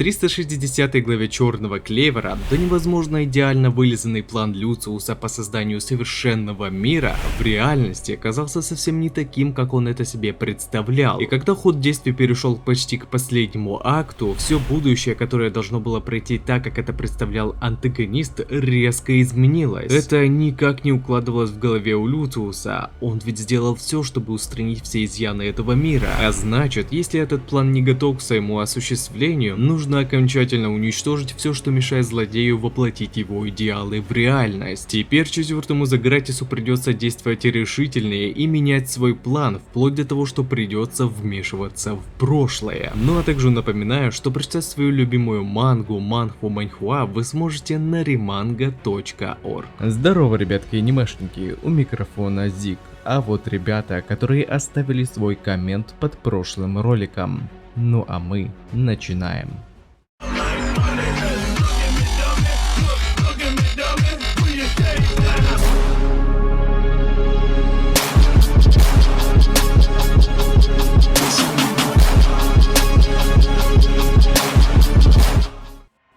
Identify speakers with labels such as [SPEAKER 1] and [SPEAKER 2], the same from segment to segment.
[SPEAKER 1] 360 главе Черного Клевера до невозможно идеально вылизанный план Люциуса по созданию совершенного мира в реальности оказался совсем не таким, как он это себе представлял. И когда ход действий перешел почти к последнему акту, все будущее, которое должно было пройти так, как это представлял антагонист, резко изменилось. Это никак не укладывалось в голове у Люциуса. Он ведь сделал все, чтобы устранить все изъяны этого мира. А значит, если этот план не готов к своему осуществлению, нужно окончательно уничтожить все, что мешает злодею воплотить его идеалы в реальность. Теперь четвертому Загратису придется действовать решительнее и менять свой план, вплоть до того, что придется вмешиваться в прошлое. Ну а также напоминаю, что прочитать свою любимую мангу, манхву Маньхуа вы сможете на remanga.org.
[SPEAKER 2] Здорово, ребятки анимешники, у микрофона Зик. А вот ребята, которые оставили свой коммент под прошлым роликом. Ну а мы начинаем.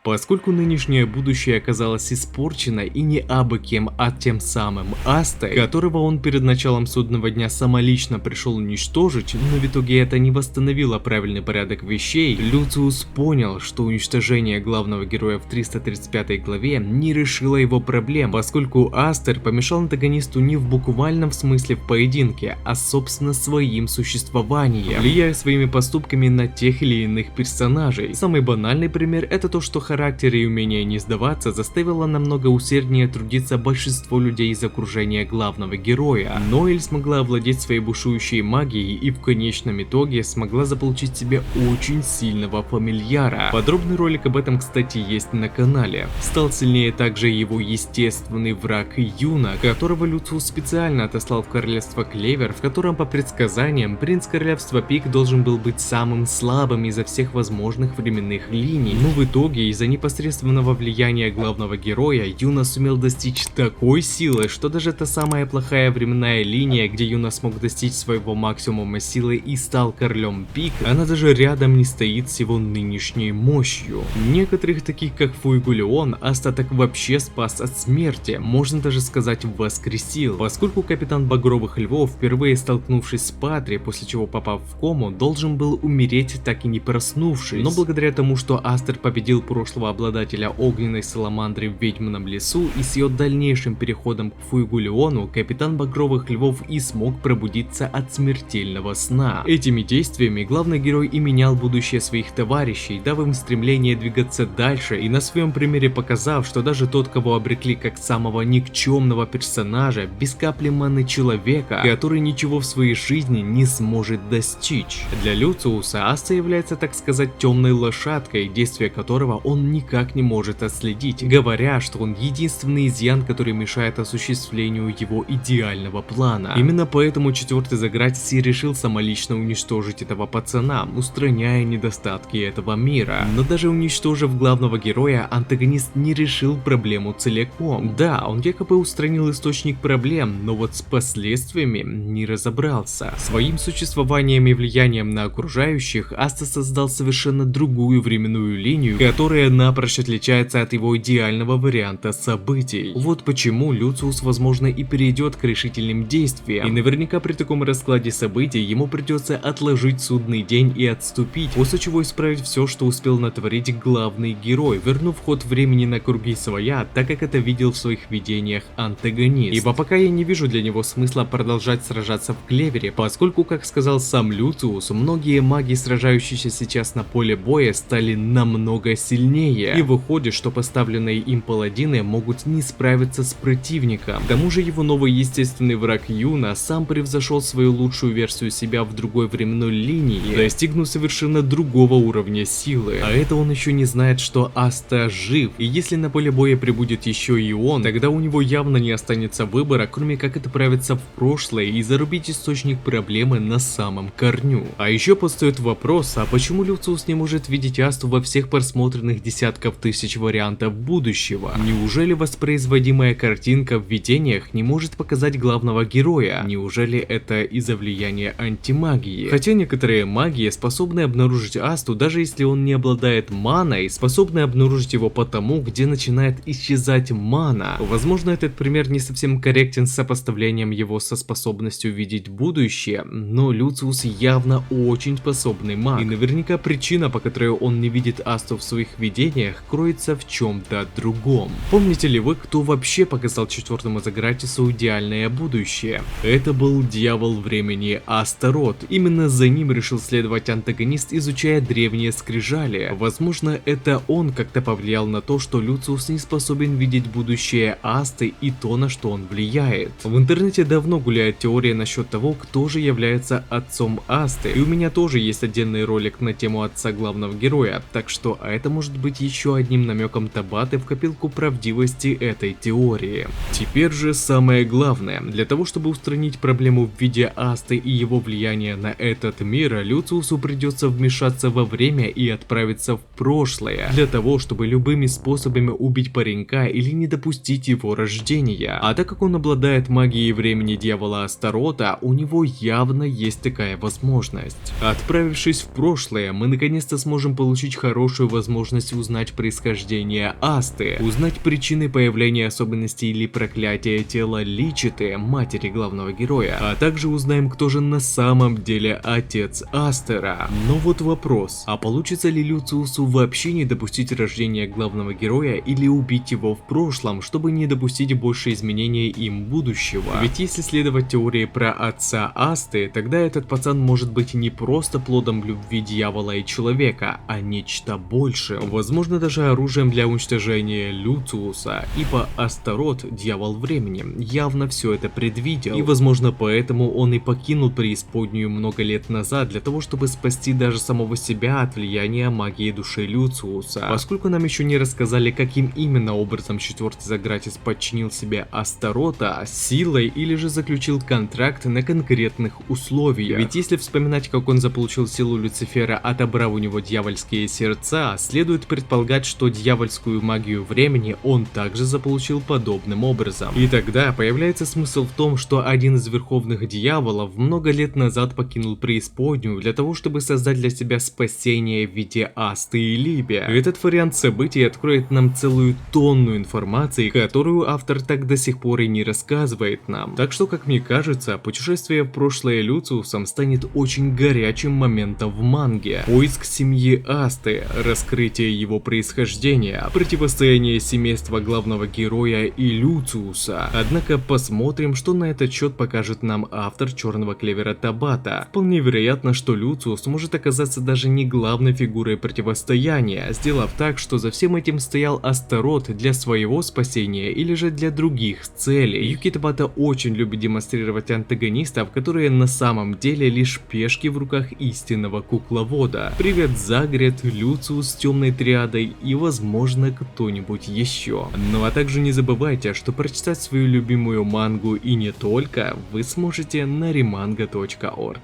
[SPEAKER 1] Поскольку нынешнее будущее оказалось испорчено и не абы кем, а тем самым Астой, которого он перед началом судного дня самолично пришел уничтожить, но в итоге это не восстановило правильный порядок вещей, Люциус понял, что уничтожение главного героя в 335 главе не решило его проблем, поскольку Астер помешал антагонисту не в буквальном смысле в поединке, а собственно своим существованием, влияя своими поступками на тех или иных персонажей. Самый банальный пример — это то, что характер и умение не сдаваться заставило намного усерднее трудиться большинство людей из окружения главного героя. Ноэль смогла овладеть своей бушующей магией и в конечном итоге смогла заполучить себе очень сильного фамильяра. Подробный ролик об этом, кстати, есть на канале. Стал сильнее также его естественный враг Юна, которого Люциус специально отослал в королевство Клевер, в котором по предсказаниям принц королевства Пик должен был быть самым слабым изо всех возможных временных линий, но в итоге из-за непосредственного влияния главного героя Юна сумел достичь такой силы, что даже та самая плохая временная линия, где Юна смог достичь своего максимума силы и стал королем Пик, она даже рядом не стоит с его нынешней мощью. Некоторых, таких как Фуэгулион, Аста так вообще спас от смерти, можно даже сказать воскресил, поскольку капитан Багровых Львов, впервые столкнувшись с Патри, после чего попав в кому, должен был умереть, так и не проснувшись. Но благодаря тому, что Астер победил прошлого обладателя огненной саламандры в Ведьмином лесу и с ее дальнейшим переходом к Фуэгулиону, капитан Багровых Львов и смог пробудиться от смертельного сна. Этими действиями главный герой и менял будущее своих товарищей, дав им стремление двигаться дальше и на своем примере показав, что даже тот, кого обрекли как самого никчемного персонажа, без капли маны человека, который ничего в своей жизни не сможет достичь. Для Люциуса Аста является, так сказать, темной лошадкой, действие которого он никак не может отследить, говоря, что он единственный изъян, который мешает осуществлению его идеального плана. Именно поэтому четвертый Загратис и решил самолично уничтожить этого пацана, устраняя недостатки этого мира. Но даже уничтожив главного героя, антагонист не решил проблему целиком. Да, он якобы устранил источник проблем, но вот с последствиями не разобрался. Своим существованием и влиянием на окружающих Аста создал совершенно другую временную линию, которая напрочь отличается от его идеального варианта событий. Вот почему Люциус, возможно, и перейдет к решительным действиям, и наверняка при таком раскладе событий ему придется отложить судный день и отступить, после чего исправить все, что успел натворить главный герой, вернув ход времени на круги своя, так как это видел в своих видениях антагонист. Ибо пока я не вижу для него смысла продолжать сражаться в Клевере, поскольку, как сказал сам Люциус, многие маги, сражающиеся сейчас на поле боя, стали намного сильнее, и выходит, что поставленные им паладины могут не справиться с противником. К тому же его новый естественный враг Юна сам превзошел свою лучшую версию себя в другой временной линии, достигнув совершенно другого уровня силы. А это он еще не знает, что Аста жив, и если на поле боя прибудет еще и он, тогда у него явно не останется выбора, кроме как отправиться в прошлое и зарубить источник проблемы на самом корню. А еще постает вопрос, а почему Люциус не может видеть Асту во всех просмотренных 10 десятков тысяч вариантов будущего. Неужели воспроизводимая картинка в видениях не может показать главного героя? Неужели это из-за влияния антимагии? Хотя некоторые магии способны обнаружить Асту, даже если он не обладает маной, способны обнаружить его потому, где начинает исчезать мана. Возможно, этот пример не совсем корректен с сопоставлением его со способностью видеть будущее, но Люциус явно очень способный маг. И наверняка причина, по которой он не видит Асту в своих видениях, кроется в чем-то другом. Помните ли вы, кто вообще показал четвертому Загратису идеальное будущее? Это был дьявол времени Астарот. Именно за ним решил следовать антагонист, изучая древние скрижали. Возможно, это он как-то повлиял на то, что Люциус не способен видеть будущее Асты и то, на что он влияет. В интернете давно гуляет теория насчет того, кто же является отцом Асты, и у меня тоже есть отдельный ролик на тему отца главного героя, так что это может быть еще одним намеком Табаты в копилку правдивости этой теории. Теперь же самое главное. Для того, чтобы устранить проблему в виде Асты и его влияния на этот мир, Люциусу придется вмешаться во время и отправиться в прошлое, для того, чтобы любыми способами убить паренька или не допустить его рождения. А так как он обладает магией времени дьявола Астарота, у него явно есть такая возможность. Отправившись в прошлое, мы наконец-то сможем получить хорошую возможность узнать происхождение Асты, узнать причины появления особенностей или проклятия тела Личиты, матери главного героя, а также узнаем, кто же на самом деле отец Астера. Но вот вопрос, а получится ли Люциусу вообще не допустить рождения главного героя или убить его в прошлом, чтобы не допустить больше изменений им будущего? Ведь если следовать теории про отца Асты, тогда этот пацан может быть не просто плодом любви дьявола и человека, а нечто большее. Возможно, даже оружием для уничтожения Люциуса, ибо Астарот, дьявол времени, явно все это предвидел, и возможно поэтому он и покинул преисподнюю много лет назад для того, чтобы спасти даже самого себя от влияния магии души Люциуса. Поскольку нам еще не рассказали, каким именно образом четвертый Загратис подчинил себе Астарота, силой или же заключил контракт на конкретных условиях. Ведь если вспоминать, как он заполучил силу Люцифера, отобрав у него дьявольские сердца, следует предполагать, что дьявольскую магию времени он также заполучил подобным образом. И тогда появляется смысл в том, что один из верховных дьяволов много лет назад покинул преисподнюю для того, чтобы создать для себя спасение в виде Асты и Либия. Этот вариант событий откроет нам целую тонну информации, которую автор так до сих пор и не рассказывает нам. Так что, как мне кажется, путешествие в прошлое Люциусом станет очень горячим моментом в манге. Поиск семьи Асты, раскрытие его происхождения, противостояние семейства главного героя и Люциуса. Однако посмотрим, что на этот счет покажет нам автор Черного Клевера Табата. Вполне вероятно, что Люциус может оказаться даже не главной фигурой противостояния, сделав так, что за всем этим стоял Астарот для своего спасения или же для других целей. Юки Табата очень любит демонстрировать антагонистов, которые на самом деле лишь пешки в руках истинного кукловода. Привет, Загрет, Люциус с темной триадой и возможно кто-нибудь еще. Ну а также не забывайте, что прочитать свою любимую мангу и не только вы сможете на remanga.org.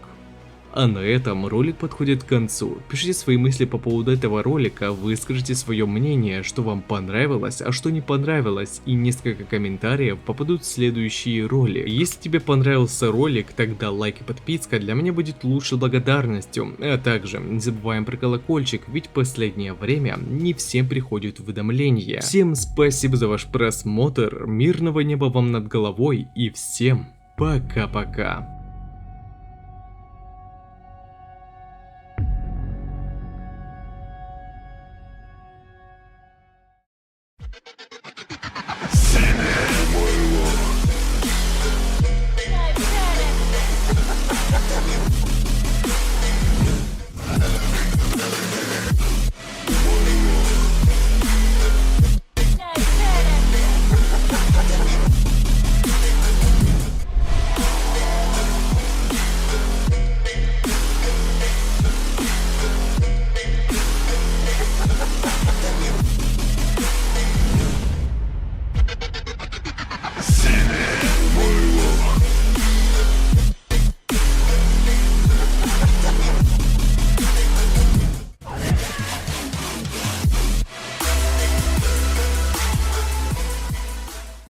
[SPEAKER 1] А на этом ролик подходит к концу. Пишите свои мысли по поводу этого ролика, выскажите свое мнение, что вам понравилось, а что не понравилось, и несколько комментариев попадут в следующие ролики. Если тебе понравился ролик, тогда лайк и подписка для меня будет лучшей благодарностью. А также не забываем про колокольчик, ведь в последнее время не всем приходят уведомления. Всем спасибо за ваш просмотр, мирного неба вам над головой и всем пока-пока.